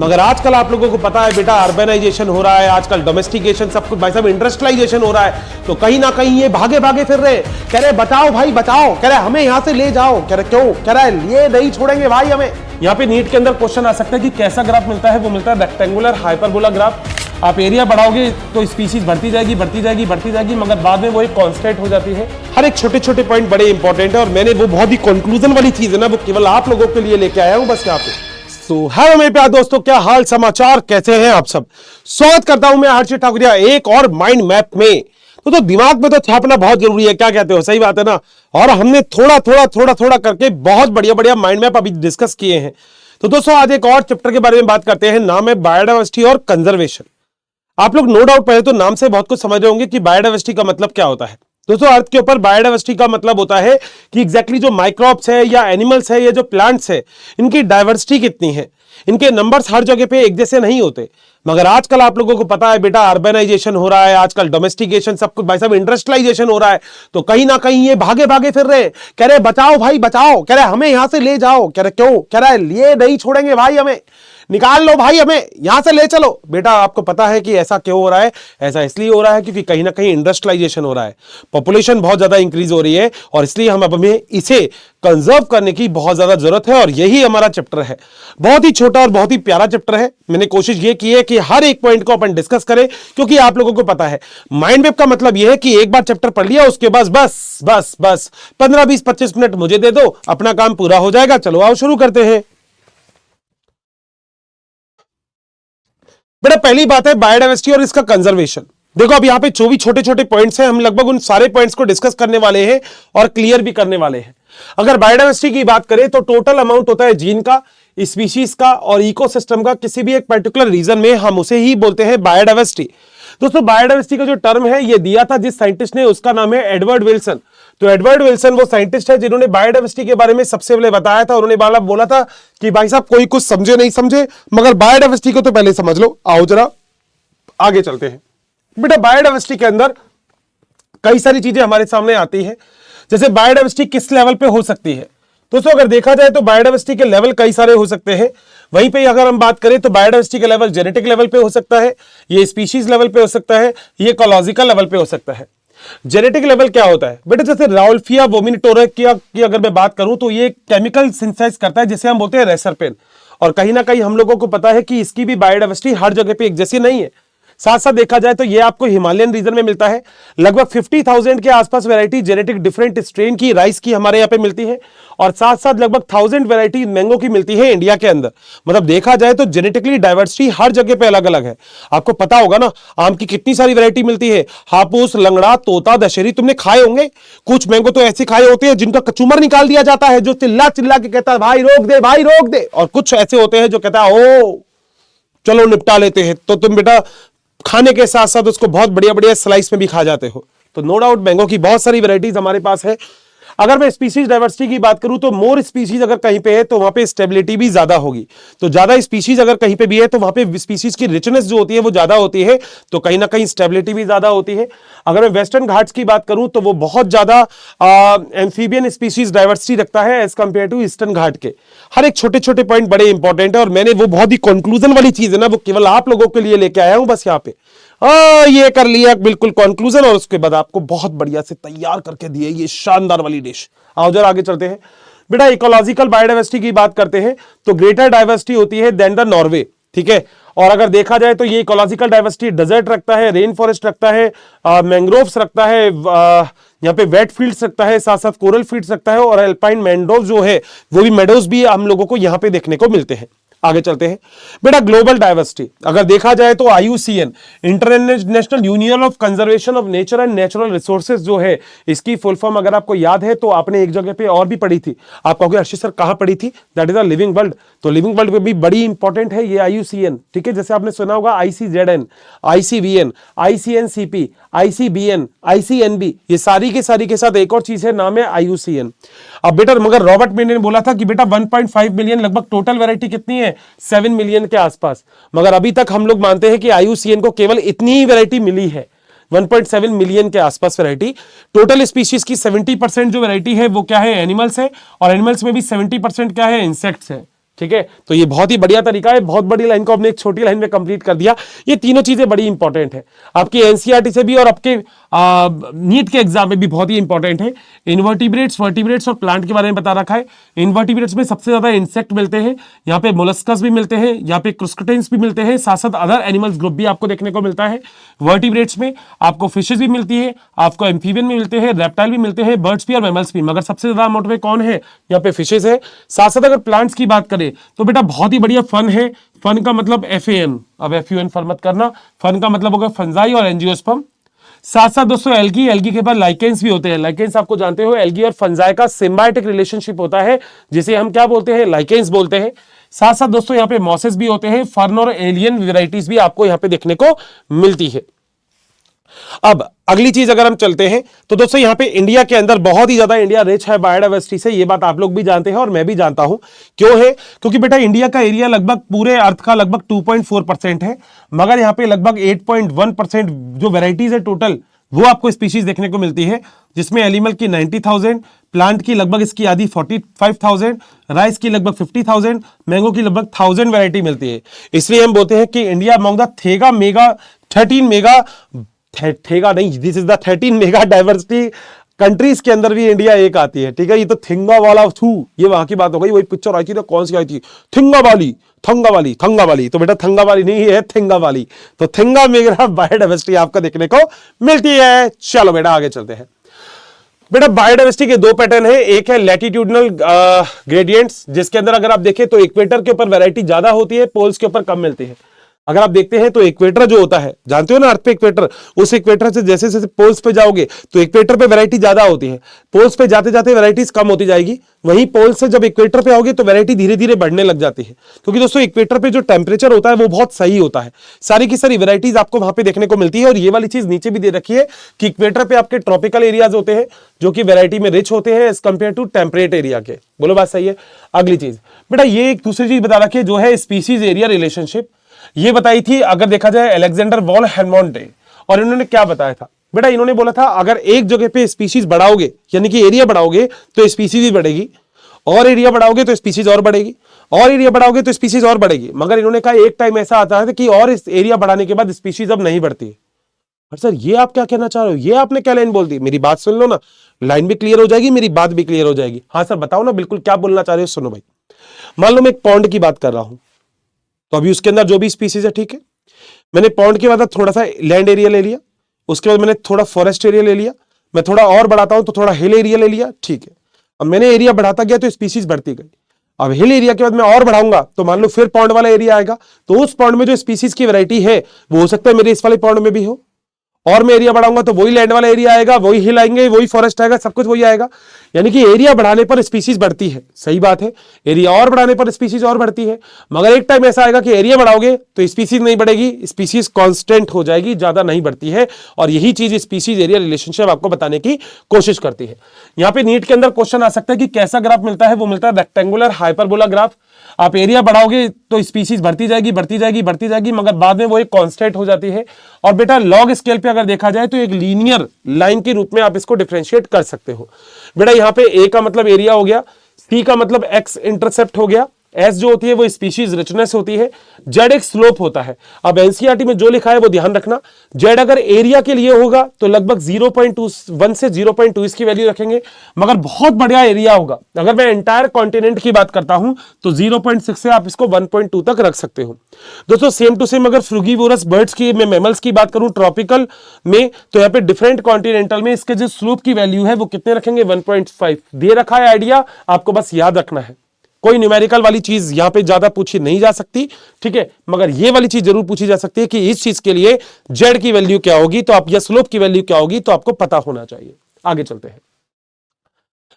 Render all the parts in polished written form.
मगर आजकल आप लोगों को पता है बेटा, अर्बनाइजेशन हो रहा है, आजकल डोमेस्टिकेशन, सब कुछ भाई साहब इंडस्ट्रियलाइजेशन हो रहा है। तो कहीं ना कहीं ये भागे भागे फिर रहे, कह रहे बचाओ भाई बचाओ, कह रहे हमें यहां से ले जाओ, कह रहे क्यों, कह रहा है ये नहीं छोड़ेंगे भाई हमें। यहाँ पे नीट के अंदर क्वेश्चन आ सकता है कि कैसा ग्राफ मिलता है, वो मिलता है रेक्टेंगुलर हाइपरबोला ग्राफ। आप एरिया बढ़ाओगे तो स्पीशीज बढ़ती जाएगी बढ़ती जाएगी बढ़ती जाएगी, मगर बाद में वो एक कांस्टेंट हो जाती है। हर एक छोटे छोटे पॉइंट बड़े इंपॉर्टेंट है, और मैंने वो बहुत ही कंक्लूजन वाली चीज है ना, वो केवल आप लोगों के लिए लेके आया हूं बस यहाँ पे। तो हेलो मेरे प्यारे दोस्तों, क्या हाल समाचार, कैसे हैं आप सब। स्वागत करता हूं मैं हर्षित ठाकुरिया एक और माइंड मैप में। तो दिमाग में तो छापना बहुत जरूरी है, क्या कहते हो, सही बात है ना। और हमने थोड़ा थोड़ा करके बहुत बढ़िया बढ़िया माइंड मैप अभी डिस्कस किए हैं। तो दोस्तों आज एक और चैप्टर के बारे में बात करते हैं, नाम है बायोडायवर्सिटी और कंजर्वेशन। आप लोग नो डाउट पहले तो नाम से बहुत कुछ समझ रहे होंगे कि बायोडायवर्सिटी का मतलब क्या होता है। दोस्तों अर्थ के ऊपर बायोडायवर्सिटी का मतलब होता है कि एग्जैक्टली जो माइक्रोब्स है या एनिमल्स है या जो प्लांट्स है, इनकी डाइवर्सिटी कितनी है। इनके नंबर्स हर जगह पे एक जैसे नहीं होते। मगर आजकल आप लोगों को पता है बेटा, अर्बनाइजेशन हो रहा है, आजकल डोमेस्टिकेशन, सब कुछ भाई साहब इंडस्ट्रियलाइजेशन हो रहा है। तो कहीं ना कहीं ये भागे भागे फिर रहे, कह रहे बचाओ भाई बचाओ, कह रहे हमें यहां से ले जाओ, कह रहे क्यों, कह रहा है ये नहीं छोड़ेंगे भाई हमें, निकाल लो भाई हमें यहां से ले चलो। बेटा आपको पता है कि ऐसा क्यों हो रहा है, ऐसा इसलिए हो रहा है क्योंकि कहीं ना कहीं इंडस्ट्रियलाइजेशन हो रहा है, पॉपुलेशन बहुत ज्यादा इंक्रीज हो रही है, और इसलिए हम अब हमें इसे कंजर्व करने की बहुत ज्यादा जरूरत है। और यही हमारा चैप्टर है, बहुत ही छोटा और बहुत ही प्यारा चैप्टर है। मैंने कोशिश ये की है कि हर एक पॉइंट को अपन डिस्कस करें, क्योंकि आप लोगों को पता है माइंड मैप का मतलब यह है कि एक बार चैप्टर पढ़ लिया, उसके बाद बस बस बस 15 20 25 मिनट मुझे दे दो, अपना काम पूरा हो जाएगा। चलो आओ शुरू करते हैं। बेटा पहली बात है बायोडायवर्सिटी और इसका कंजर्वेशन। देखो अब यहाँ पे जो भी छोटे छोटे पॉइंट्स हैं, हम लगभग उन सारे पॉइंट्स को डिस्कस करने वाले हैं और क्लियर भी करने वाले हैं। अगर बायोडायवर्सिटी की बात करें तो टोटल अमाउंट होता है जीन का, स्पीशीज का और इकोसिस्टम का, किसी भी एक पर्टिकुलर रीजन में, हम उसे ही बोलते हैं बायोडायवर्सिटी। दोस्तों बायोडायवर्सिटी का जो टर्म है ये दिया था जिस साइंटिस्ट ने, उसका नाम है एडवर्ड विल्सन। तो एडवर्ड विल्सन वो साइंटिस्ट है जिन्होंने बायोडायवर्सिटी के बारे में सबसे पहले बताया था। उन्होंने बोला था कि भाई साहब कोई कुछ समझे नहीं समझे, मगर बायोडायवर्सिटी को तो पहले समझ लो। आओ जरा आगे चलते हैं। बेटा बायोडायवर्सिटी के अंदर कई सारी चीजें हमारे सामने आती है, जैसे बायोडायवर्सिटी किस लेवल पे हो सकती है। दोस्तों अगर देखा जाए तो बायोडायवर्सिटी के लेवल कई सारे हो सकते हैं। वहीं पे अगर हम बात करें तो बायोडायवर्सिटी का लेवल जेनेटिक लेवल पे हो सकता है, ये स्पीशीज लेवल पे हो सकता है, ये इकोलॉजिकल लेवल पे हो सकता है। जेनेटिक लेवल क्या होता है बेटा, जैसे राउल्फिया वोमिनिटोरा की अगर मैं बात करूं तो ये केमिकल सिंथेसाइज करता है जिसे हम बोलते हैं रेसरपेन। और कहीं ना कहीं हम लोगों को पता है कि इसकी भी बायोडायवर्सिटी हर जगह पे एक जैसी नहीं है। साथ साथ देखा जाए तो ये आपको हिमालयन रीजन में मिलता है। लगभग 50,000 के आसपास वैरायटी जेनेटिक डिफरेंट स्ट्रेन की राइस की हमारे यहाँ पे मिलती है, और साथ साथ लगभग 1000 वैरायटी मैंगो की मिलती है इंडिया के अंदर। मतलब देखा जाए तो जेनेटिकली डाइवर्सिटी हर जगह पे अलग अलग है। आपको पता होगा ना आम की कितनी सारी वैरायटी मिलती है, हापुस, लंगड़ा, तोता, दशहरी, तुमने खाए होंगे। कुछ मैंगो तो ऐसे खाए होते हैं जिनका कचूमर निकाल दिया जाता है, जो चिल्ला चिल्ला के कहता है भाई रोक दे भाई रोक दे, और कुछ ऐसे होते हैं जो कहता है ओ चलो निपटा लेते हैं। तो तुम बेटा खाने के साथ साथ उसको बहुत बढ़िया बढ़िया स्लाइस में भी खा जाते हो। तो नो डाउट मैंगो की बहुत सारी वैरायटीज हमारे पास है। अगर मैं स्पीशीज डाइवर्सिटी की बात करूं तो मोर स्पीशीज अगर कहीं पे है तो वहां पे स्टेबिलिटी भी ज्यादा होगी। तो ज्यादा स्पीशीज अगर कहीं पे भी है तो वहां पे स्पीशीज की रिचनेस जो होती है वो ज्यादा होती है, तो कहीं ना कहीं स्टेबिलिटी भी ज्यादा होती है। अगर मैं वेस्टर्न घाट्स की बात करूं तो वो बहुत ज्यादा एम्फीबियन स्पीशीज डाइवर्सिटी रखता है एज कंपेयर टू ईस्टर्न घाट के। हर एक छोटे छोटे पॉइंट बड़े इंपॉर्टेंट है, और मैंने वो बहुत ही कंक्लूजन वाली चीज है ना, वो केवल आप लोगों के लिए लेके आया हूं बस यहाँ पे। ये कर लिया बिल्कुल कंक्लूजन, और उसके बाद आपको बहुत बढ़िया से तैयार करके दिए ये शानदार वाली डिश। आओ जरा आगे चलते हैं। बेटा इकोलॉजिकल बायोडायवर्सिटी की बात करते हैं तो ग्रेटर डाइवर्सिटी होती है देन द नॉर्वे, ठीक है। और अगर देखा जाए तो ये इकोलॉजिकल डाइवर्सिटी डेजर्ट रखता है, रेन फॉरेस्ट रखता है, मैंग्रोव्स रखता है, यहाँ पे वेट फील्ड्स रखता है, साथ साथ कोरल फील्ड्स रखता है, और अल्पाइन मैंग्रोव जो है वो भी मेडोज भी हम लोगों को यहाँ पे देखने को मिलते हैं। आगे चलते हैं। बेटा ग्लोबल डाइवर्सिटी अगर देखा जाए तो IUCN international union of conservation of nature and natural resources जो है, इसकी फुल फॉर्म अगर आपको याद है तो आपने एक जगह पे और भी पढ़ी थी। आप कहोगे अर्षित सर कहां पढ़ी थी, that is the living world. तो लिविंग वर्ल्ड में भी बड़ी इंपॉर्टेंट है ये IUCN, ठीक है। जैसे आपने सुना होगा ICZN, ICVN, ICNCP, ICBN, ICNB, ये सारी के साथ एक और चीज है, नाम है IUCN। अब बेटा मगर रॉबर्ट मेंडे ने बोला था कि बेटा 1.5 मिलियन लगभग टोटल वैरायटी कितनी है, 7 मिलियन के आसपास। मगर अभी तक हम लोग मानते हैं कि IUCN को केवल इतनी ही वैरायटी मिली है, 1.7 मिलियन के आसपास वैरायटी। टोटल स्पीशीज की 70% जो वैरायटी है वो क्या है, एनिमल्स है, और एनिमल्स में भी 70% क्या है, इंसेक्ट्स है, ठीक है, तो ये बहुत ही बढ़िया तरीका है, बहुत बड़ी लाइन को हमने एक छोटी लाइन में कंप्लीट कर दिया। ये तीनों चीजें बड़ी इंपॉर्टेंट है आपकी एनसीईआरटी से भी और आपके नीट के एग्जाम में भी बहुत ही इंपॉर्टेंट है। इन्वर्टिब्रेट्स, वर्टिब्रेट्स और प्लांट के बारे में बता रखा है। इन्वर्टिब्रेट्स में सबसे ज्यादा इंसेक्ट मिलते हैं, यहाँ पे मोलस्कस भी मिलते हैं, यहाँ पे क्रस्टेशियंस भी मिलते हैं, साथ साथ अदर एनिमल्स ग्रुप भी आपको देखने को मिलता है। वर्टिब्रेट्स में आपको फिशेज भी मिलती है, आपको एम्फीबियन भी मिलते हैं, रेप्टाइल भी मिलते हैं, बर्ड्स भी और मैमल्स भी, मगर सबसे ज्यादा अमाउंट में कौन है, यहाँ पे फिशेज है। साथ साथ अगर प्लांट्स की बात करें तो बेटा बहुत ही बढ़िया फन है। फन का मतलब FAN, अब FUN फन मत करना, फन का मतलब होगा फंजाई और एंजियोस्पर्म। साथ साथ दोस्तों एल्गी के बाद लाइकेंस भी होते हैं। लाइकेंस आपको जानते हो एल्गी और फंजाई का सिम्बायोटिक रिलेशनशिप होता है, जिसे हम क्या बोलते हैं, लाइकेंस बोलते हैं। साथ साथ दोस्तों यहाँ पे मॉसेस भी होते हैं, फर्न और एलियन वेराइटीज भी आपको यहाँ पे देखने को मिलती है। अब अगली चीज अगर हम चलते हैं तो दोस्तों यहाँ पे इंडिया के अंदर बहुत ही ज्यादा इंडिया रिच है बायोडाइवर्सिटी से, ये बात आप लोग भी जानते हैं और मैं भी जानता हूं। क्यों है, क्योंकि बेटा इंडिया का एरिया लगभग पूरे अर्थ का लगभग 2.4% है, मगर यहाँ पे लगभग 8.1% जो वेराइटीज है टोटल वो आपको स्पीशीज देखने को मिलती है, जिसमें एनिमल की 90,000, प्लांट की लगभग इसकी आधी 45,000, राइस की लगभग 50,000, मैंगो की लगभग 1,000 वैरायटी मिलती है। इसलिए हम बोलते हैं कि India among the this is the 13 mega diversity countries के अंदर भी इंडिया एक आती है। ठीक है, ये तो थिंगा वाला थू, ये वहां की बात हो गई। वही पिक्चर आई थी ना, कौन सी आई थी, थंगा वाली, तो बेटा थंगा वाली नहीं है, थिंगा वाली। तो थिंगा मेगा बायोडाइवर्सिटी आपको देखने को मिलती है। चलो बेटा आगे चलते हैं। बेटा बायोडाइवर्सिटी के दो पैटर्न है, एक है लैटिट्यूडनल ग्रेडियंट्स, जिसके अंदर अगर आप देखें तो इक्वेटर के ऊपर वैरायटी ज्यादा होती है, पोल्स के ऊपर कम मिलती है। अगर आप देखते हैं तो इक्वेटर जो होता है, जानते हो ना अर्थ पे इक्वेटर, उस इक्वेटर से जैसे जैसे पोल्स पे जाओगे तो इक्वेटर पे वैरायटी ज्यादा होती है, पोल्स पे जाते जाते वैरायटीज कम होती जाएगी। वहीं पोल से जब इक्वेटर पे आओगे तो वैरायटी धीरे धीरे बढ़ने लग जाती है, क्योंकि दोस्तों इक्वेटर पे जो टेम्परेचर होता है वो बहुत सही होता है, सारी की सारी वैरायटीज आपको वहां पे देखने को मिलती है। और ये वाली चीज नीचे भी दे रखी है कि इक्वेटर पे आपके ट्रॉपिकल एरियाज होते हैं जो कि वैरायटी में रिच होते हैं as compared to temperate area के। बोलो बात सही है। अगली चीज बेटा ये एक दूसरी चीज बता रखी है जो है स्पीसीज एरिया रिलेशनशिप, ये बताई थी अगर देखा जाए अलेक्जेंडर वॉन हेरमोंट ने। और इन्होंने क्या बताया था बेटा, इन्होंने बोला था अगर एक जगह पे स्पीशीज बढ़ाओगे यानी कि एरिया बढ़ाओगे तो स्पीशीज भी बढ़ेगी, और एरिया बढ़ाओगे तो स्पीशीज और बढ़ेगी, और एरिया बढ़ाओगे तो स्पीशीज और बढ़ेगी। मगर इन्होंने कहा एक टाइम ऐसा आता है कि और इस एरिया बढ़ाने के बाद स्पीशीज अब नहीं बढ़ती है। और सर ये आप क्या कहना चाह रहे हो, ये आपने क्या लाइन बोल दी, मेरी बात सुन लो ना, लाइन भी क्लियर हो जाएगी, मेरी बात भी क्लियर हो जाएगी। हाँ सर बताओ ना, बिल्कुल क्या बोलना चाह रहे हो, सुनो भाई। मान लो मैं एक पॉन्ड की बात कर रहा हूं, तो अभी उसके अंदर जो भी स्पीसीज है, ठीक है, मैंने पॉन्ड के बाद थोड़ा सा लैंड एरिया ले लिया, उसके बाद मैंने थोड़ा फॉरेस्ट एरिया ले लिया, मैं थोड़ा और बढ़ाता हूं तो थोड़ा हिल एरिया ले लिया, ठीक है। अब मैंने एरिया बढ़ाता गया तो स्पीसीज बढ़ती गई। अब हिल एरिया के बाद मैं और बढ़ाऊंगा तो मान लो फिर पॉन्ड वाला एरिया आएगा, तो उस पॉन्ड में जो स्पीसीज की वैरायटी है वो हो सकता है मेरे इस वाले पॉन्ड में भी हो, और मैं एरिया बढ़ाऊंगा तो वही लैंड वाला एरिया आएगा, वही हिल आएंगे, वही फॉरेस्ट आएगा, सब कुछ वही आएगा। यानी कि एरिया बढ़ाने पर स्पीसीज बढ़ती है, सही बात है, एरिया और बढ़ाने पर स्पीसीज और बढ़ती है। मगर एक टाइम ऐसा आएगा कि एरिया बढ़ाओगे तो स्पीसीज नहीं बढ़ेगी, स्पीसीज कांस्टेंट हो जाएगी, ज्यादा नहीं बढ़ती है। और यही चीज स्पीसीज एरिया रिलेशनशिप आपको बताने की कोशिश करती है। यहाँ पे नीट के अंदर क्वेश्चन आ सकता है कि कैसा ग्राफ मिलता है, वो मिलता है रेक्टेंगुलर हाइपरबोला ग्राफ। आप एरिया बढ़ाओगे तो स्पीसीज बढ़ती जाएगी, मगर बाद में वो एक कांस्टेंट हो जाती है। और बेटा लॉग स्केल पे अगर देखा जाए तो एक लीनियर लाइन के रूप में आप इसको डिफरेंशिएट कर सकते हो। बेटा यहाँ पे ए का मतलब एरिया हो गया, सी का मतलब एक्स इंटरसेप्ट हो गया, एस जो होती है वो स्पीशीज रिचनेस होती है, जेड एक स्लोप होता है। अब एनसीईआरटी में जो लिखा है वो ध्यान रखना, जेड अगर एरिया के लिए होगा तो लगभग 0.1 से 0.2 इसकी वैल्यू रखेंगे। मगर बहुत बढ़िया एरिया होगा, अगर मैं एंटायर कॉन्टिनेंट की बात करता हूं तो 0.6 से आप इसको 1.2 तक रख सकते हो। दोस्तों सेम टू सेम अगर फ्रूगीवोरस बर्ड्स की, मैं मैमल्स की बात करूं ट्रॉपिकल में, तो यहाँ पे डिफरेंट कॉन्टिनेंटल में इसके जो स्लोप की वैल्यू है वो कितने रखेंगे, 1.5 दे रखा है आइडिया, आपको बस याद रखना है। कोई न्यूमेरिकल वाली चीज यहां पे ज्यादा पूछी नहीं जा सकती, ठीक है, मगर ये वाली चीज जरूर पूछी जा सकती है कि इस चीज के लिए जेड की वैल्यू क्या होगी, तो आप या स्लोप की वैल्यू क्या होगी, तो आपको पता होना चाहिए। आगे चलते हैं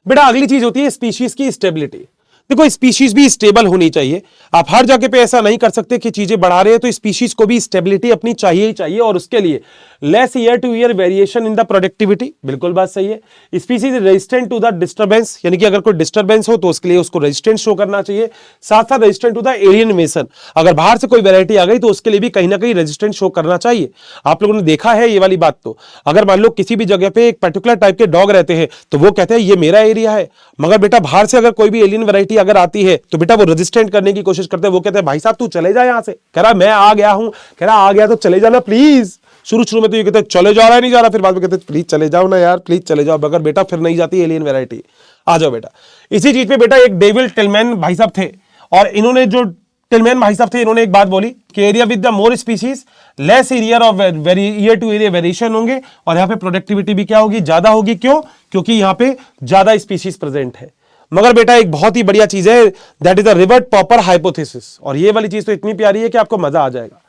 बेटा, अगली चीज होती है स्पीशीज की स्टेबिलिटी। देखो स्पीशीज भी स्टेबल होनी चाहिए, आप हर जगह पे ऐसा नहीं कर सकते कि चीजें बढ़ा रहे हैं तो स्पीशीज को भी स्टेबिलिटी अपनी चाहिए ही चाहिए, और उसके लिए less year to year variation in the productivity, बिल्कुल बात सही है। Species resistant to the disturbance, यानी कि अगर कोई डिस्टर्बेंस हो तो उसके लिए उसको रेजिस्टेंस शो करना चाहिए, साथ साथ resistant to the alien invasion, अगर बाहर से कोई वैरायटी आ गई तो उसके लिए भी कहीं ना कहीं रेजिस्टेंस शो करना चाहिए। आप लोगों ने देखा है ये वाली बात, तो अगर मान लो किसी भी जगह पे एक पर्टिकुलर टाइप के डॉग रहते हैं तो वो कहते हैं ये मेरा एरिया है, मगर बेटा बाहर से अगर कोई भी एलियन वैरायटी वैरायटी अगर आती है तो बेटा वो रेजिस्टेंट करने की कोशिश करते हैं, वो कहते हैं भाई साहब तू चले जा यहां से, कह रहा मैं आ गया हूं, कह रहा आ गया तो चले जाना प्लीज। शुरू में तो ये कहते हैं चले जा रहा है नहीं जा रहा, फिर बाद में कहते हैं प्लीज चले जाओ ना यार, प्लीज चले जाओ, मगर बेटा फिर नहीं जाती एलियन वैरायटी, आ जाओ बेटा। इसी चीज पे बेटा एक डेविड टिलमैन भाई साहब थे, और इन्होंने जो टिलमैन भाई साहब थे, इन्होंने एक बात बोली कि area with the more species less area of year to area variation होंगे, और यहाँ पे प्रोडक्टिविटी भी क्या होगी, ज्यादा होगी। क्यों? क्योंकि यहाँ पे ज्यादा स्पीशीज प्रेजेंट है। मगर बेटा एक बहुत ही बढ़िया चीज है, that is the rivet popper hypothesis, और ये वाली चीज तो इतनी प्यारी है कि आपको मजा आ जाएगा।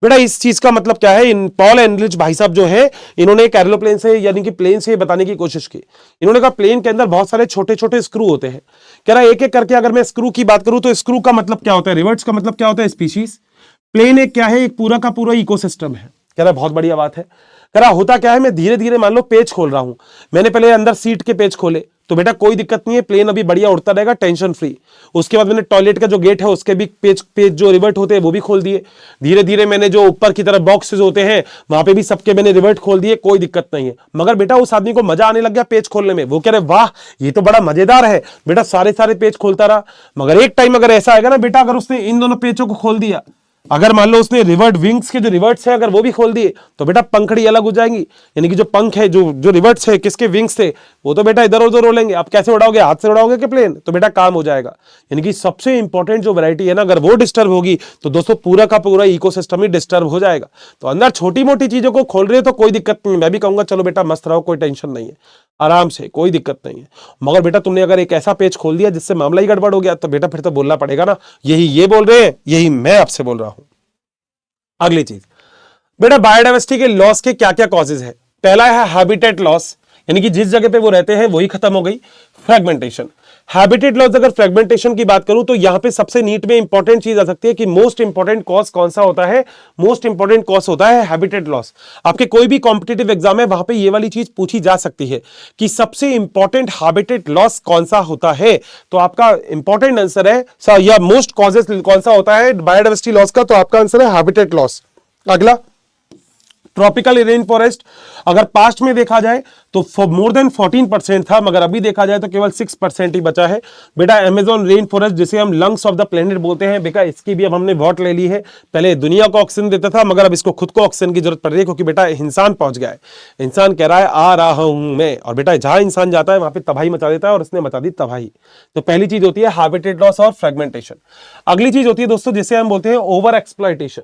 बेटा इस चीज का मतलब क्या है, इन पॉल एनरिच भाई साहब जो है, इन्होंने एक एरोप्लेन से यानी कि प्लेन से बताने की कोशिश की। इन्होंने कहा प्लेन के अंदर बहुत सारे छोटे छोटे स्क्रू होते हैं, कह रहा एक एक करके अगर मैं स्क्रू की बात करूं तो स्क्रू का मतलब क्या होता है, रिवर्ट्स का मतलब क्या होता है, स्पीशीज। प्लेन एक क्या है, एक पूरा का पूरा इकोसिस्टम है। कह रहा बहुत बढ़िया बात है। कह रहा होता क्या है, मैं धीरे धीरे मान लो पेज खोल रहा हूं, मैंने पहले अंदर सीट के पेज खोले तो बेटा कोई दिक्कत नहीं है, प्लेन अभी बढ़िया उड़ता रहेगा टेंशन फ्री। उसके बाद मैंने टॉयलेट का जो गेट है उसके भी पेज जो रिवर्ट होते हैं वो भी खोल दिए। धीरे धीरे मैंने जो ऊपर की तरफ बॉक्सेस होते हैं वहां पे भी सबके मैंने रिवर्ट खोल दिए, कोई दिक्कत नहीं है। मगर बेटा उस आदमी को मजा आने लग गया पेज खोलने में, वो कह रहे वाह ये तो बड़ा मजेदार है। बेटा सारे पेज खोलता रहा, मगर एक टाइम अगर ऐसा आएगा ना बेटा, अगर उसने इन दोनों पेजों को खोल दिया, अगर मान लो उसने रिवर्ट विंग्स के जो रिवर्ट्स है अगर वो भी खोल दिए, तो बेटा पंखड़ी अलग हो जाएंगी, यानी कि जो पंख है, जो रिवर्ट्स है किसके, विंग्स थे, वो तो बेटा इधर उधर रोलेंगे। आप कैसे उड़ाओगे, हाथ से उड़ाओगे कि प्लेन, तो बेटा काम हो जाएगा। यानी कि सबसे इंपॉर्टेंट जो वैरायटी है ना, अगर वो डिस्टर्ब होगी तो दोस्तों पूरा का पूरा इकोसिस्टम ही डिस्टर्ब हो जाएगा। तो अंदर छोटी मोटी चीजों को खोल रहे हो तो कोई दिक्कत नहीं, मैं भी कहूंगा चलो बेटा मस्त रहो, कोई टेंशन नहीं है, आराम से, कोई दिक्कत नहीं है। मगर बेटा तुमने अगर एक ऐसा पेज खोल दिया जिससे मामला ही गड़बड़ हो गया, तो बेटा फिर तो बोलना पड़ेगा ना, यही ये बोल रहे हैं, यही मैं आपसे बोल रहा हूं। अगली चीज बेटा, बायोडाइवर्सिटी के लॉस के क्या क्या कॉजेज है। पहला है हैबिटेट लॉस, यानी कि जिस जगह पे वो रहते हैं वही खत्म हो गई। फ्रेगमेंटेशन, हैबिटेट लॉस, अगर फ्रेगमेंटेशन की बात करूं तो यहां पे सबसे नीट में इंपॉर्टेंट चीज आ सकती है कि मोस्ट इंपॉर्टेंट कॉज कौन सा होता है, मोस्ट इंपॉर्टेंट कॉज होता है हैबिटेट लॉस। आपके कोई भी कॉम्पिटिटिव एग्जाम है वहां पे ये वाली चीज पूछी जा सकती है कि सबसे इंपॉर्टेंट हैबिटेट लॉस कौन सा होता है, तो आपका इंपॉर्टेंट आंसर है या मोस्ट कॉजेस कौन सा होता है बायोडाइवर्सिटी लॉस का, तो आपका आंसर है हैबिटेट लॉस। अगला ट्रॉपिकल रेन फॉरेस्ट, अगर पास्ट में देखा जाए तो मोर देन 14% था, मगर अभी देखा जाए तो केवल 6% ही बचा है। बेटा अमेजॉन रेन फॉरेस्ट जिसे हम लंग्स ऑफ द प्लेनेट बोलते हैं, बेटा इसकी भी अब हमने वोट ले ली है। पहले दुनिया को ऑक्सीजन देता था, मगर अब इसको खुद को ऑक्सीजन की जरूरत पड़ रही है, क्योंकि बेटा इंसान पहुंच गया है। इंसान कह रहा है आ रहा हूं मैं, और बेटा जहां इंसान जाता है वहां पे तबाही मचा देता है, और इसने मचा दी तबाही। तो पहली चीज होती है हैबिटेट लॉस और फ्रेगमेंटेशन। अगली चीज होती है दोस्तों जिसे हम बोलते हैं ओवर एक्सप्लॉयटेशन।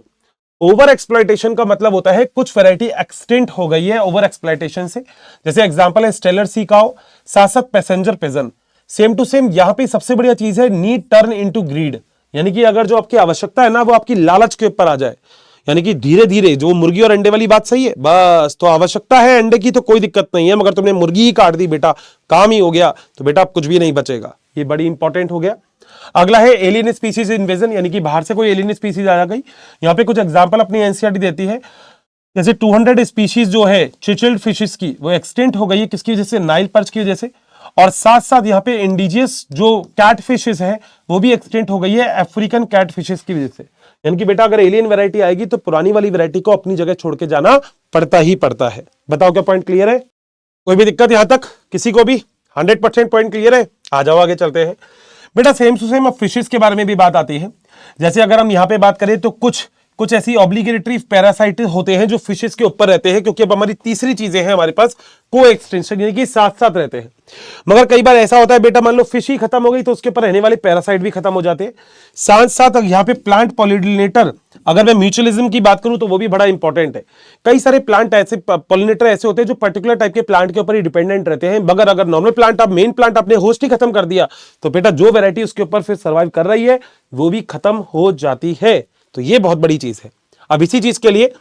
ओवर एक्सप्लॉयटेशन का मतलब होता है कुछ वैरायटी एक्सटेंट हो गई है ओवर एक्सप्लॉयटेशन से। जैसे एग्जांपल है स्टेलर सी काउ, साथ passenger pigeon. Same to same यहां पे सबसे बढ़िया चीज है नीड टर्न इनटू ग्रीड, यानी कि अगर जो आपकी आवश्यकता है ना वो आपकी लालच के ऊपर आ जाए, यानी कि धीरे धीरे जो मुर्गी और अंडे वाली बात सही है, बस तो आवश्यकता है अंडे की तो कोई दिक्कत नहीं है, मगर तुमने मुर्गी ही काट दी बेटा, काम ही हो गया, तो बेटा अब कुछ भी नहीं बचेगा। ये बड़ी इंपॉर्टेंट हो गया। अगला है एलियन स्पीसीज इन्वेजन, यानी कि बाहर से कोई एलियन स्पीसीज आ गई। यहां पे कुछ एग्जांपल अपनी एनसीईआरटी देती है, जैसे 200 स्पीशीज जो है चिचिल्ड फिशेस की वो एक्सटेंट हो गई है, किसकी वजह से, नाइल पर्च की वजह से। और साथ साथ यहाँ पे इंडिजियस जो कैट फिशेस है वो भी एक्सटेंट हो गई है अफ्रीकन कैट फिशेस की वजह से। यानी कि बेटा अगर एलियन वैरायटी आएगी तो पुरानी वाली वैरायटी को अपनी जगह छोड़ के जाना पड़ता ही पड़ता है। बताओ क्या पॉइंट क्लियर है, कोई भी दिक्कत यहां तक किसी को भी? 100% पॉइंट क्लियर है, आ जाओ आगे चलते हैं। बेटा सेम टू सेम अब फिशेस के बारे में भी बात आती है। जैसे अगर हम यहां पे बात करें तो कुछ ऐसी ऑब्लिगेटरी पैरासाइट होते हैं जो फिशेस के ऊपर रहते हैं, क्योंकि अब हमारी तीसरी चीजें हैं हमारे पास को एक्सटेंशन, यानी कि साथ साथ रहते हैं। मगर कई बार ऐसा होता है बेटा मान लो फिश ही खत्म हो गई तो उसके ऊपर रहने वाले पैरासाइट भी खत्म हो जाते हैं। साथ साथ यहाँ पे प्लांट पॉलिनेटर, अगर मैं म्यूचुअलिज्म की बात करूं तो वो भी बड़ा इंपॉर्टेंट है। कई सारे प्लांट ऐसे पॉलिनेटर ऐसे होते हैं जो पर्टिकुलर टाइप के प्लांट के ऊपर ही डिपेंडेंट रहते हैं, मगर अगर नॉर्मल प्लांट आप मेन प्लांट अपने होस्ट ही खत्म कर दिया तो बेटा जो वैरायटी उसके ऊपर फिर सर्वाइव कर रही है वो भी खत्म हो जाती है। तो ये बहुत बड़ी चीज है। अब इसी चीज के लिए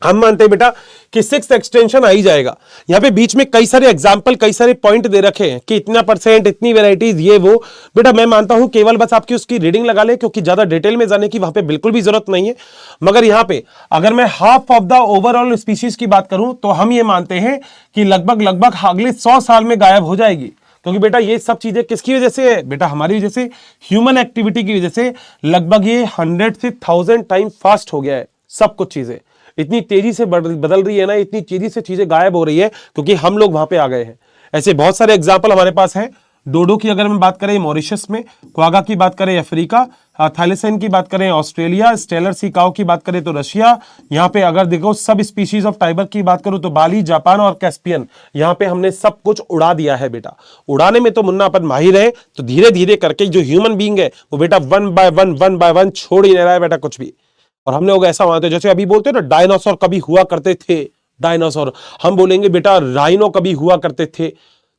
हम मानते हैं बेटा कि 6th एक्सटेंशन आ ही जाएगा। यहां पे बीच में कई सारे एग्जांपल, कई सारे पॉइंट दे रखे हैं कि इतना %, इतनी वैरायटीज, ये वो। बेटा मैं मानता हूं केवल बस आपकी उसकी रीडिंग लगा ले, क्योंकि ज्यादा डिटेल में जाने की वहां पे बिल्कुल भी जरूरत नहीं है। मगर यहां पे अगर मैं half of the overall species की बात करूं तो हम ये मानते हैं कि लगभग अगले 100 साल में गायब हो जाएगी। क्योंकि बेटा ये सब चीजें किसकी वजह से है, बेटा हमारी वजह से, ह्यूमन एक्टिविटी की वजह से। लगभग ये 100 से 1000 टाइम फास्ट हो गया है सब कुछ चीजें, इतनी तेजी से बदल रही है ना, इतनी तेजी से चीजें गायब हो रही है क्योंकि हम लोग वहां पे आ गए हैं। ऐसे बहुत सारे एग्जांपल हमारे पास हैं। डोडो की अगर हम बात करें मॉरिशस में, क्वागा की बात करें अफ्रीका, थाईलैंड की बात करें ऑस्ट्रेलिया, स्टेलर सी काऊ की बात करें तो रशिया। यहाँ पे अगर देखो सब स्पीशीज ऑफ टाइगर की बात करूं तो बाली, जापान और कैस्पियन। यहाँ पे हमने सब कुछ उड़ा दिया है बेटा। उड़ाने में तो मुन्ना अपन माहिर है, तो धीरे धीरे करके जो ह्यूमन बीइंग है वो बेटा वन बाय वन छोड़ ही नहीं रहा है बेटा कुछ भी। और हम लोग ऐसा मानते हैं, जैसे अभी बोलते हैं ना डायनासोर कभी हुआ करते थे, डायनासोर, हम बोलेंगे बेटा राइनो कभी हुआ करते थे।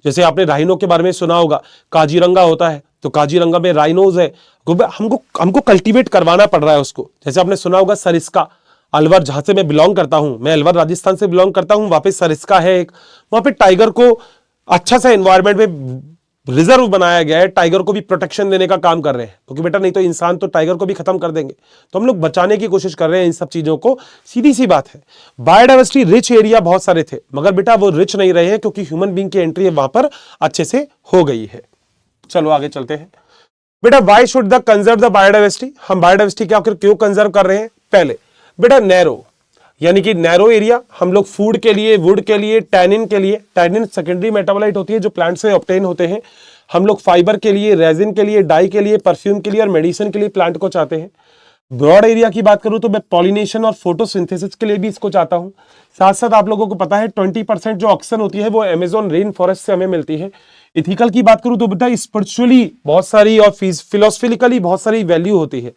जैसे आपने राइनो के बारे में सुना होगा, काजीरंगा होता है तो काजीरंगा में राइनोज है, हमको हमको कल्टीवेट करवाना पड़ रहा है उसको। जैसे आपने सुना होगा सरिस्का, अलवर जहां से मैं बिलोंग करता हूं, मैं अलवर राजस्थान से बिलोंग करता हूं, वहां पे सरिस्का है एक, वहां पे टाइगर को अच्छा सा एनवायरमेंट में रिजर्व बनाया गया है, टाइगर को भी प्रोटेक्शन देने का काम कर रहे हैं, क्योंकि बेटा नहीं तो इंसान तो टाइगर को भी खत्म कर देंगे। तो हम लोग बचाने की कोशिश कर रहे हैं इन सब चीजों को, सीधी सी बात है। बायोडाइवर्सिटी रिच एरिया बहुत सारे थे, मगर बेटा वो रिच नहीं रहे हैं क्योंकि ह्यूमन बीइंग की एंट्री वहां पर अच्छे से हो गई है। चलो आगे चलते हैं बेटा। Why should the conserve the biodiversity, हम बायोडाइवर्सिटी क्या क्यों कंजर्व कर रहे हैं? पहले बेटा नैरो, यानी कि नैरो एरिया हम लोग फूड के लिए, वुड के लिए, टैनिन के लिए, टैनिन सेकेंडरी मेटाबोलाइट होती है जो प्लांट से ऑब्टेन होते हैं, हम लोग फाइबर के लिए, रेजिन के लिए, डाई के लिए, परफ्यूम के लिए और मेडिसिन के लिए प्लांट को चाहते हैं। ब्रॉड एरिया की बात करूं तो मैं पॉलिनेशन और फोटोसिंथेसिस के लिए भी इसको चाहता हूं। साथ साथ आप लोगों को पता है 20% जो ऑक्सीजन होती है वो अमेजोन रेन फॉरेस्ट से हमें मिलती है। इथिकल की बात करूं तो बेटा स्पिरिचुअली बहुत सारी और फिलोसफिकली बहुत सारी वैल्यू होती है।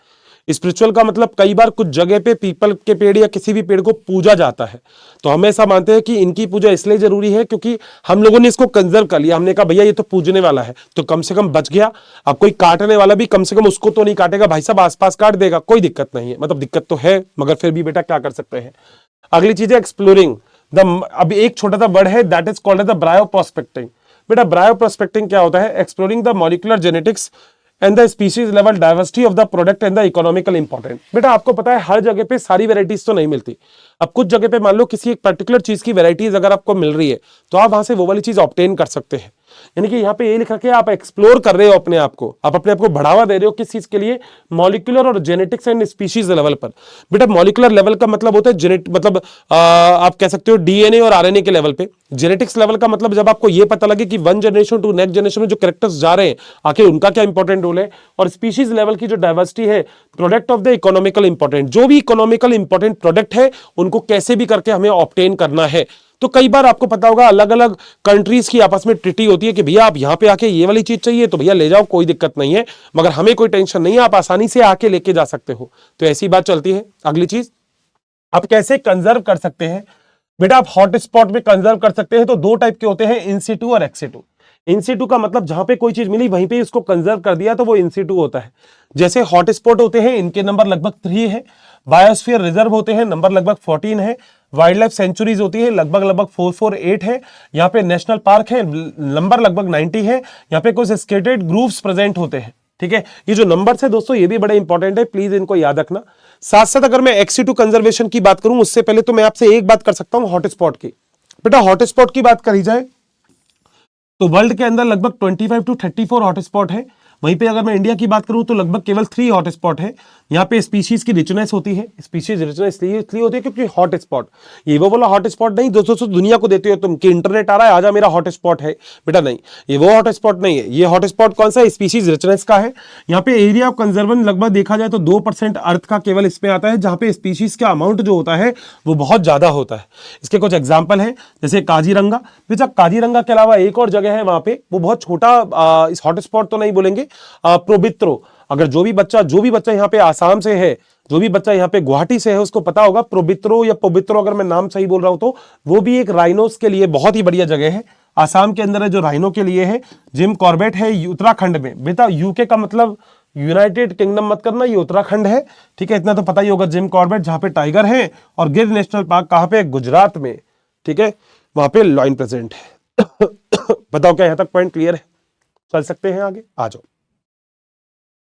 स्पिरिचुअल का मतलब कई बार कुछ जगह पे पीपल के पेड़ या किसी भी पेड़ को पूजा जाता है, तो हम ऐसा मानते हैं कि इनकी पूजा इसलिए जरूरी है क्योंकि हम लोगों ने इसको कंजर्व कर लिया। हमने कहा भैया ये तो पूजने वाला है तो कम से कम बच गया। अब कोई काटने वाला भी कम से कम उसको तो नहीं काटेगा, भाई साहब आसपास काट देगा, कोई दिक्कत नहीं है, मतलब दिक्कत तो है मगर फिर भी बेटा क्या कर सकते हैं। अगली चीज है एक्सप्लोरिंग द, अब एक छोटा सा वर्ड है that is called the ब्रायो prospecting. बेटा ब्रायो प्रोस्पेक्टिंग क्या होता है? Exploring the molecular genetics and the species level diversity of the product and the economical important. बेटा आपको पता है हर जगह पे सारी वैरायटीज तो नहीं मिलती। अब कुछ जगह पे मान लो किसी एक पर्टिकुलर चीज की वैरायटीज अगर आपको मिल रही है तो आप वहां से वो वाली चीज ऑब्टेन कर सकते हैं। यानी कि यहाँ पे ये लिखा के आप एक्सप्लोर कर रहे हो अपने आप को, आप अपने आप को बढ़ावा दे रहे हो किस चीज के लिए? मॉलिक्यूलर और जेनेटिक्स एंड स्पीशीज लेवल पर। बेटा मॉलिक्यूलर लेवल का मतलब होता है जेनेट, मतलब आप कह सकते हो डीएनए और आरएनए के लेवल पे। जेनेटिक्स लेवल का मतलब जब आपको ये पता लगे कि one generation to next generation में जो कैरेक्टर्स जा रहे हैं आखिर उनका क्या इंपॉर्टेंट रोल है। और स्पीशीज लेवल की जो डाइवर्सिटी है, product of the economical important, जो भी इकोनॉमिकल इंपॉर्टेंट प्रोडक्ट है उनको कैसे भी करके हमें ऑब्टेन करना है। तो कई बार आपको पता होगा अलग अलग कंट्रीज की आपस में ट्रीटी होती है कि भैया आप यहां पे आके ये वाली चीज चाहिए तो भैया ले जाओ, कोई दिक्कत नहीं है, मगर हमें कोई टेंशन नहीं है, आप आसानी से आके लेके जा सकते हो। तो ऐसी बात चलती है। अगली चीज, आप कैसे कंजर्व कर सकते हैं? बेटा आप हॉट स्पॉट में कंजर्व कर सकते हैं तो दो टाइप के होते हैं, इनसिटू और एक्सिटू। इनसिटू का मतलब जहां पे कोई चीज मिली वहीं पे इसको कंजर्व कर दिया तो वो इनसिटू होता है। जैसे हॉट स्पॉट होते हैं इनके नंबर लगभग 3 है, बायोस्फीयर रिजर्व होते हैं नंबर लगभग 14 है, वाइल्ड लाइफ सेंचुरीज होती है लगभग 448 है, यहाँ पे नेशनल पार्क है नंबर लगभग 90 है, यहाँ पे कुछ स्केटेड ग्रुप्स प्रेजेंट होते हैं। ठीक है, ये जो नंबर्स है दोस्तों ये भी बड़े इंपॉर्टेंट है, प्लीज इनको याद रखना। साथ साथ अगर मैं एक्सिटू कंजर्वेशन की बात करूं उससे पहले तो मैं आपसे एक बात कर सकता हूं हॉटस्पॉट की। बेटा हॉटस्पॉट की बात करी जाए तो वर्ल्ड के अंदर लगभग 25 to 34 हॉटस्पॉट है। वहीं पे अगर मैं इंडिया की बात करूं तो लगभग केवल 3 हॉटस्पॉट है। यहाँ पे स्पीशीज की रिचनेस होती है, स्पीशीज रिचनेस इसलिए होती है क्योंकि हॉटस्पॉट, ये वो वाला हॉटस्पॉट नहीं दोस्तों दुनिया को देते हो तुम कि इंटरनेट आ रहा है आजा मेरा हॉटस्पॉट है, बेटा नहीं, ये वो हॉटस्पॉट नहीं है। ये हॉटस्पॉट कौन सा है? स्पीशीज रिचनेस का है। यहाँ पे एरिया ऑफ कंजर्वन लगभग देखा जाए तो 2% अर्थ का केवल इसमें आता है, जहां पे स्पीशीज का अमाउंट जो होता है वो बहुत ज्यादा होता है। इसके कुछ एग्जाम्पल है जैसे काजीरंगा। बेटा काजीरंगा के अलावा एक और जगह है वहां पे, वो बहुत छोटा, इस हॉटस्पॉट तो नहीं बोलेंगे, प्रोबित्रो। अगर जो भी बच्चा यहाँ पे आसाम से है, जो भी बच्चा यहाँ पे गुवाहाटी से है उसको पता होगा प्रोबित्रो या पोबित्रो, अगर मैं नाम सही बोल रहा हूं तो वो भी एक राइनोस के लिए बहुत ही बढ़िया जगह है। आसाम के अंदर है जो राइनो के लिए है। जिम कॉर्बेट है उत्तराखंड में। बेटा यूके का मतलब यूनाइटेड किंगडम मत करना, ये उत्तराखंड है। ठीक है, इतना तो पता ही होगा। जिम कॉर्बेट जहां पे टाइगर है, और गिर नेशनल पार्क कहां पे? गुजरात में। ठीक है, वहां पे लॉइन प्रेजेंट है। बताओ क्या यहां तक पॉइंट क्लियर है? चल सकते हैं आगे, आ जाओ।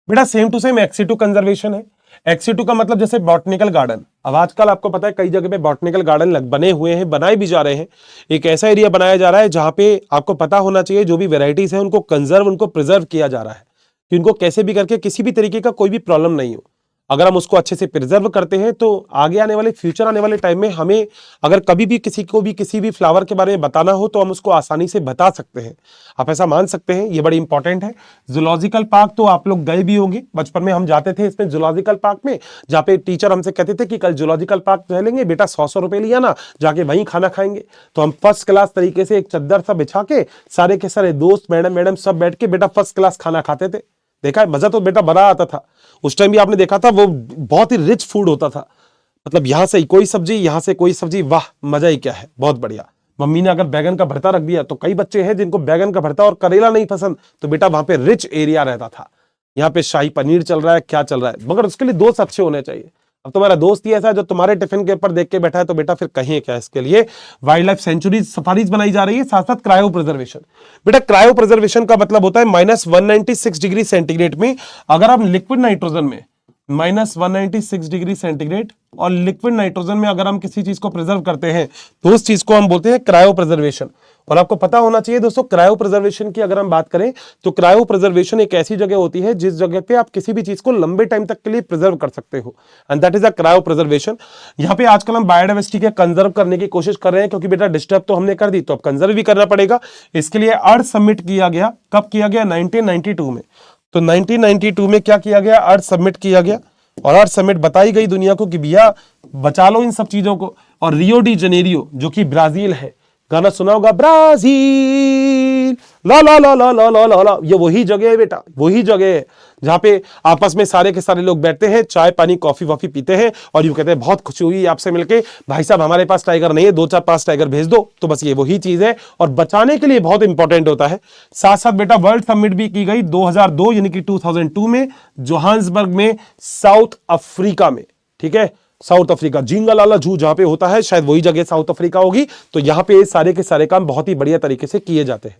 बेटा same to same ex situ conservation है। एक्सिटू का मतलब जैसे बॉटनिकल गार्डन। अब आजकल आपको पता है कई जगह पे बॉटनिकल गार्डन बने हुए हैं, बनाए भी जा रहे हैं। एक ऐसा एरिया बनाया जा रहा है जहां पे आपको पता होना चाहिए जो भी वेराइटीज है उनको कंजर्व, उनको प्रिजर्व किया जा रहा है कि उनको कैसे भी करके किसी भी तरीके का कोई भी प्रॉब्लम नहीं हो। अगर हम उसको अच्छे से प्रिजर्व करते हैं तो आगे आने वाले फ्यूचर आने वाले टाइम में हमें अगर कभी भी किसी को भी किसी भी फ्लावर के बारे में बताना हो तो हम उसको आसानी से बता सकते हैं। आप ऐसा मान सकते हैं, ये बड़ी इंपॉर्टेंट है। जूलॉजिकल पार्क तो आप लोग गए भी होंगे, बचपन में हम जाते थे इसमें जूलॉजिकल पार्क में, जहाँ पे टीचर हमसे कहते थे कि कल जूलॉजिकल पार्क चलेंगे बेटा, 100 रुपए लिया ना, जाके वहीं खाना खाएंगे। तो हम फर्स्ट क्लास तरीके से एक चद्दर सा बिछा के सारे के सारे दोस्त मैडम सब बैठ के बेटा फर्स्ट क्लास खाना खाते थे। देखा है, मजा तो बेटा बड़ा आता था। उस टाइम भी आपने देखा था वो बहुत ही रिच फूड होता था, मतलब यहां से कोई सब्जी, यहां से कोई सब्जी, वाह मजा ही क्या है, बहुत बढ़िया। मम्मी ने अगर बैगन का भरता रख दिया, तो कई बच्चे हैं जिनको बैगन का भरता और करेला नहीं पसंद, तो बेटा वहां पे रिच एरिया रहता था। यहाँ पे शाही पनीर चल रहा है, क्या चल रहा है, मगर उसके लिए दोस्त अच्छे होने चाहिए। अब तुम्हारा दोस्त ही ऐसा है जो तुम्हारे टिफिन के ऊपर देख के बैठा है, तो बेटा फिर कहीं क्या। इसके लिए वाइल्ड लाइफ सेंचुरीज सफारीज बनाई जा रही है, साथ साथ क्रायो प्रिजर्वेशन। बेटा क्रायो प्रिजर्वेशन का मतलब होता है -196 डिग्री सेंटीग्रेड में अगर हम लिक्विड नाइट्रोजन में -196 डिग्री सेंटीग्रेड और लिक्विड नाइट्रोजन में अगर हम किसी चीज को प्रिजर्व करते हैं तो उस चीज को हम बोलते हैं क्रायो प्रिजर्वेशन। और आपको पता होना चाहिए दोस्तों, क्रायो प्रिजर्वेशन की अगर हम बात करें तो क्रायो प्रिजर्वेशन एक ऐसी जगह होती है जिस जगह पे आप किसी भी चीज को लंबे टाइम तक के लिए प्रिजर्व कर सकते हो, and that is a cryo preservation. यहाँ पे आजकल हम बायोडाइवर्सिटी के कंजर्व करने की कोशिश कर रहे हैं, क्योंकि बेटा डिस्टर्ब तो हमने कर दी, तो अब कंजर्व भी करना पड़ेगा। इसके लिए अर्थ सबमिट किया गया, कब किया गया? 1992 में। तो 1992 में क्या किया गया? अर्थ सबमिट किया गया, और अर्थ समिट बताई गई दुनिया को कि भैया बचा लो इन सब चीजों को। और रियो डी जनेरियो जो कि ब्राजील है, गाना सुना होगा ब्राजील ला ला ला ला ला ला ला ला, ये वही जगह है बेटा, वही जगह है जहां पे आपस में सारे के सारे लोग बैठते हैं, चाय पानी कॉफी वॉफी पीते हैं और यूं कहते हैं बहुत खुशी हुई आपसे मिलके, भाई साहब हमारे पास टाइगर नहीं है, 2-4-5 टाइगर भेज दो। तो बस ये वही चीज है और बचाने के लिए बहुत इंपॉर्टेंट होता है। साथ साथ बेटा वर्ल्ड समिट भी की गई 2002 यानी कि 2002 में जोहान्सबर्ग में, साउथ अफ्रीका में। ठीक है, साउथ अफ्रीका, जिंगालाला जू जहां पे होता है, शायद वही जगह साउथ अफ्रीका होगी। तो यहां पे सारे के सारे काम बहुत ही बढ़िया तरीके से किए जाते हैं।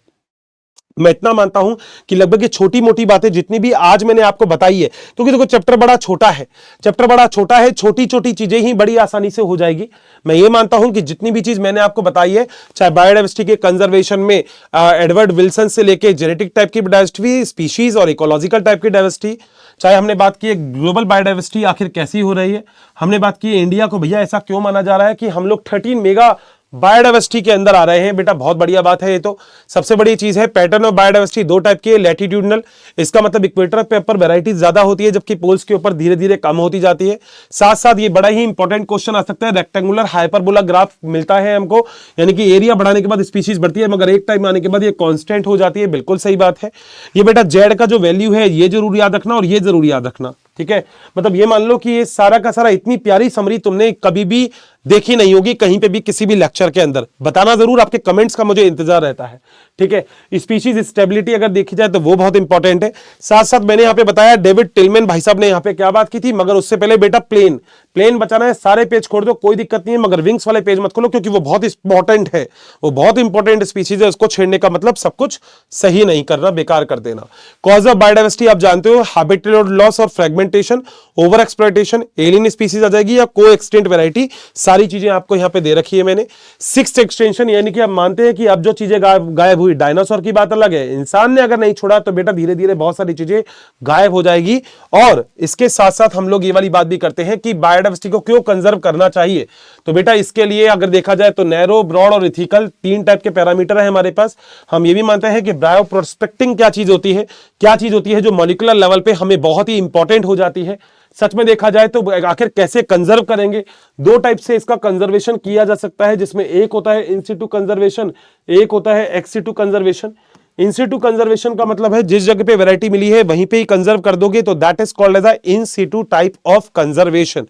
मैं इतना मानता हूं कि लगभग ये छोटी मोटी बातें जितनी भी आज मैंने आपको बताई है, क्योंकि देखो चैप्टर बड़ा छोटा है, चैप्टर बड़ा छोटा है, छोटी छोटी चीजें ही बड़ी आसानी से हो जाएगी। मैं ये मानता हूं कि जितनी भी चीज मैंने आपको बताई है, चाहे बायोडाइवर्सिटी के कंजर्वेशन में एडवर्ड विल्सन से लेके जेनेटिक टाइप की डाइवर्सिटी, स्पीशीज और इकोलॉजिकल टाइप की डाइवर्सिटी, चाहे हमने बात की है ग्लोबल बायोडाइवर्सिटी आखिर कैसी हो रही है, हमने बात की है इंडिया को भैया ऐसा क्यों माना जा रहा है कि हम लोग 13 मेगा बायोडाइवर्सिटी के अंदर आ रहे हैं। बेटा बहुत बढ़िया बात है ये तो। सबसे बड़ी चीज है पैटर्न ऑफ बायोडाइवर्सिटी दो टाइप की है, लैटिट्यूडनल, इसका मतलब इक्वेटर पे ऊपर वैरायटी ज्यादा होती है जबकि पोल्स के ऊपर धीरे धीरे कम होती जाती है। साथ साथ ये बड़ा ही इंपॉर्टेंट क्वेश्चन आ सकता है, रेक्टेंगुलर हाइपरबोला ग्राफ मिलता है हमको, यानी कि एरिया बढ़ाने के बाद स्पीशीज बढ़ती है मगर एक टाइम आने के बाद ये कांस्टेंट हो जाती है। बिल्कुल सही बात है। ये बेटा जेड का जो वैल्यू है ये जरूर याद रखना और ये जरूर याद रखना, ठीक है। मतलब ये मान लो कि ये सारा का सारा इतनी प्यारी समरी तुमने कभी भी देखी नहीं होगी कहीं पे भी किसी भी लेक्चर के अंदर। बताना जरूर, आपके कमेंट्स का मुझे इंतजार रहता है, ठीक है। स्पीशीज स्टेबिलिटी अगर देखी जाए तो वो बहुत इंपॉर्टेंट है। साथ साथ मैंने यहाँ पे बताया डेविड टिलमैन भाई साहब ने यहाँ पे क्या बात की थी, मगर उससे पहले बेटा प्लेन बचाना है। सारे पेज छोड़ दो कोई दिक्कत नहीं है, मगर विंग्स वाले पेज मत खोलो क्योंकि वो बहुत इंपॉर्टेंट है, वो बहुत इंपॉर्टेंट स्पीशीज है। उसको छेड़ने का मतलब सब कुछ सही नहीं करना, बेकार कर देना। कॉज ऑफ बायोडाइवर्सिटी आप जानते हो, हैबिटेट लॉस और fragmentation, over exploitation, alien species आ जाएगी या को एक्सटेंट वैरायटी, सारी चीजें आपको यहां पे दे रखी है मैंने। सिक्स्थ एक्सटेंशन, यानी कि आप मानते हैं कि अब जो चीजें गायब हुई, डायनासोर की बात अलग है, इंसान ने अगर नहीं छोड़ा तो बेटा धीरे धीरे बहुत सारी चीजें गायब हो जाएगी। और इसके साथ साथ हम लोग ये वाली बात भी करते हैं कि बायोडाइवर्सिटी को क्यों कंजर्व करना चाहिए। तो बेटा इसके लिए अगर देखा जाए तो नैरो, ब्रॉड और इथिकल तीन टाइप के पैरामीटर है हमारे पास। हम ये भी मानते हैं कि बायो प्रोस्पेक्टिंग क्या चीज होती है, क्या चीज होती है जो मॉलिक्यूलर लेवल पे हमें बहुत ही इंपॉर्टेंट हो जाती है। सच में देखा जाए तो आखिर कैसे कंजर्व करेंगे, दो टाइप से इसका कंजर्वेशन किया जा सकता है, जिसमें एक होता है इन सिटू कंजर्वेशन, एक होता है एक्स सिटू कंजर्वेशन। इन सिटू कंजर्वेशन का मतलब है जिस जगह पे वैरायटी मिली है वहीं पे ही कंजर्व कर दोगे, तो that is called as a in situ type of conservation.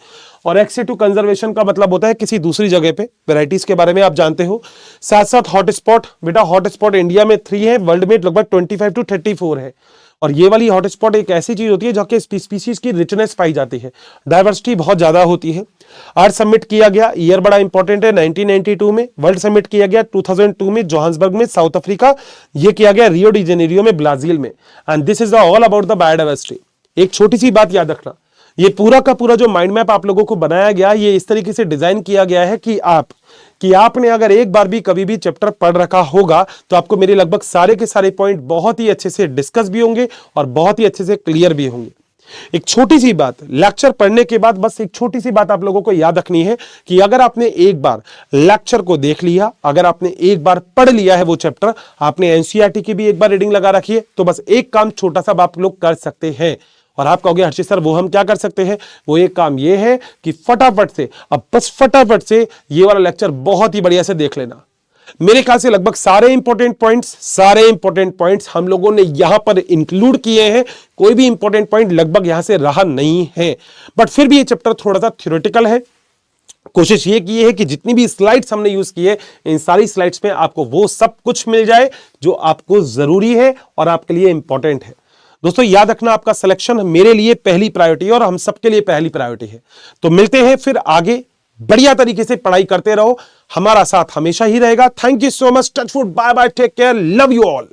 और एक्स सिटू कंजर्वेशन का मतलब होता है किसी दूसरी जगह पे, वैरायटीज के बारे में आप जानते हो। साथ साथ हॉटस्पॉट, बेटा हॉटस्पॉट इंडिया में 3 है, वर्ल्ड में लगभग 25 to 34 है। और ये वाली हॉटस्पॉट एक ऐसी चीज होती है जहाँ के स्पीशीज की रिचनेस पाई जाती है, डाइवर्सिटी बहुत ज्यादा होती है। अर्थ समिट किया गया, ईयर बड़ा इंपॉर्टेंट है 1992 में। वर्ल्ड समिट किया गया 2002 में जोहान्सबर्ग में, साउथ अफ्रीका। ये किया गया रियो डी जेनेरियो में, ब्राजील में। And this is all about the biodiversity. एक छोटी सी बात याद रखना, ये पूरा का पूरा जो माइंड मैप आप लोगों को बनाया गया, ये इस तरीके से डिजाइन किया गया है कि आपने अगर एक बार भी कभी भी चैप्टर पढ़ रखा होगा तो आपको मेरे लगभग सारे के सारे पॉइंट बहुत ही अच्छे से डिस्कस भी होंगे और बहुत ही अच्छे से क्लियर भी होंगे। एक छोटी सी बात, लेक्चर पढ़ने के बाद बस एक छोटी सी बात आप लोगों को याद रखनी है कि अगर आपने एक बार लेक्चर को देख लिया, अगर आपने एक बार पढ़ लिया है वो चैप्टर, आपने एनसीईआरटी की भी एक बार रीडिंग लगा रखी है, तो बस एक काम छोटा सा आप लोग कर सकते हैं। और आप कहोगे हर्षित सर वो हम क्या कर सकते हैं? वो एक काम ये है कि फटाफट से, अब बस फटाफट से ये वाला लेक्चर बहुत ही बढ़िया से देख लेना। मेरे ख्याल से लगभग सारे इंपॉर्टेंट पॉइंट्स हम लोगों ने यहां पर इंक्लूड किए हैं। कोई भी इंपॉर्टेंट पॉइंट लगभग यहां से रहा नहीं है, बट फिर भी ये चैप्टर थोड़ा सा थ्योरेटिकल है। कोशिश ये की है कि जितनी भी स्लाइड्स हमने यूज की है, इन सारी स्लाइड्स में आपको वो सब कुछ मिल जाए जो आपको जरूरी है और आपके लिए इंपॉर्टेंट है। दोस्तों याद रखना, आपका सिलेक्शन मेरे लिए पहली प्रायोरिटी है और हम सबके लिए पहली प्रायोरिटी है। तो मिलते हैं फिर आगे, बढ़िया तरीके से पढ़ाई करते रहो, हमारा साथ हमेशा ही रहेगा। Thank you so much, touch wood, bye bye, take care, love you all.